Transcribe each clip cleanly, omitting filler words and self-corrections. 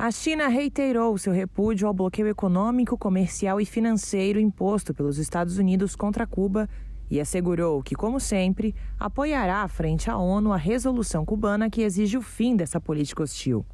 A China reiterou seu repúdio ao bloqueio econômico, comercial e financeiro imposto pelos Estados Unidos contra Cuba e assegurou que, como sempre, apoiará frente à ONU a resolução cubana que exige o fim dessa política hostil.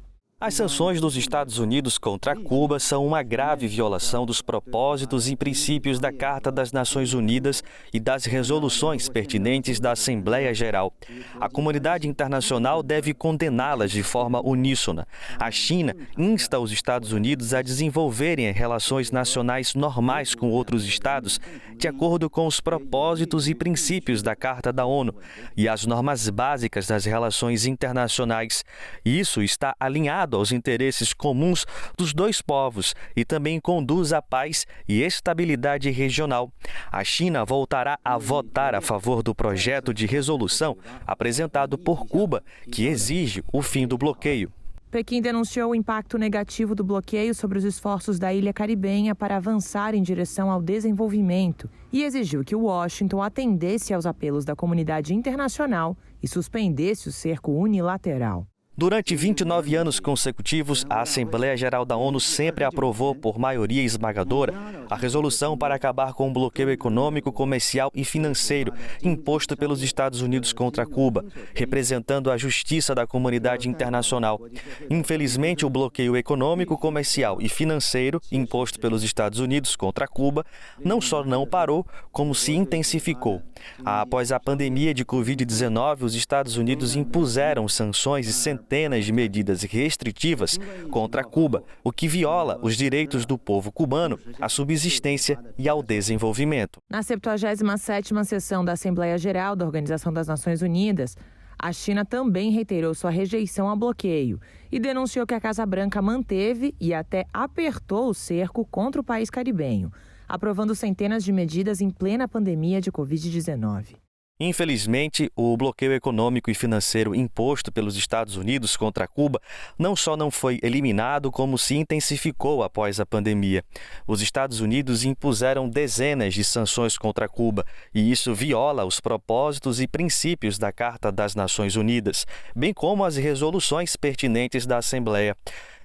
As sanções dos Estados Unidos contra Cuba são uma grave violação dos propósitos e princípios da Carta das Nações Unidas e das resoluções pertinentes da Assembleia Geral. A comunidade internacional deve condená-las de forma uníssona. A China insta os Estados Unidos a desenvolverem relações nacionais normais com outros estados, de acordo com os propósitos e princípios da Carta da ONU e as normas básicas das relações internacionais. Isso está alinhado aos interesses comuns dos dois povos e também conduz à paz e estabilidade regional. A China voltará a votar a favor do projeto de resolução apresentado por Cuba, que exige o fim do bloqueio. Pequim denunciou o impacto negativo do bloqueio sobre os esforços da ilha caribenha para avançar em direção ao desenvolvimento e exigiu que Washington atendesse aos apelos da comunidade internacional e suspendesse o cerco unilateral. Durante 29 anos consecutivos, a Assembleia Geral da ONU sempre aprovou, por maioria esmagadora, a resolução para acabar com o bloqueio econômico, comercial e financeiro imposto pelos Estados Unidos contra Cuba, representando a justiça da comunidade internacional. Infelizmente, o bloqueio econômico, comercial e financeiro imposto pelos Estados Unidos contra Cuba não só não parou, como se intensificou. Após a pandemia de Covid-19, os Estados Unidos impuseram sanções e centenas de medidas restritivas contra Cuba, o que viola os direitos do povo cubano à subsistência e ao desenvolvimento. Na 77ª sessão da Assembleia Geral da Organização das Nações Unidas, a China também reiterou sua rejeição ao bloqueio e denunciou que a Casa Branca manteve e até apertou o cerco contra o país caribenho, aprovando centenas de medidas em plena pandemia de Covid-19. Infelizmente, o bloqueio econômico e financeiro imposto pelos Estados Unidos contra Cuba não só não foi eliminado, como se intensificou após a pandemia. Os Estados Unidos impuseram dezenas de sanções contra Cuba, e isso viola os propósitos e princípios da Carta das Nações Unidas, bem como as resoluções pertinentes da Assembleia.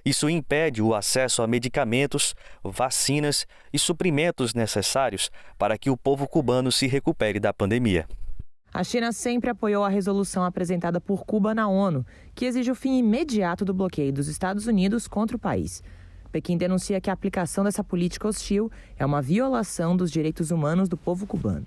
Isso impede o acesso a medicamentos, vacinas e suprimentos necessários para que o povo cubano se recupere da pandemia. A China sempre apoiou a resolução apresentada por Cuba na ONU, que exige o fim imediato do bloqueio dos Estados Unidos contra o país. Pequim denuncia que a aplicação dessa política hostil é uma violação dos direitos humanos do povo cubano.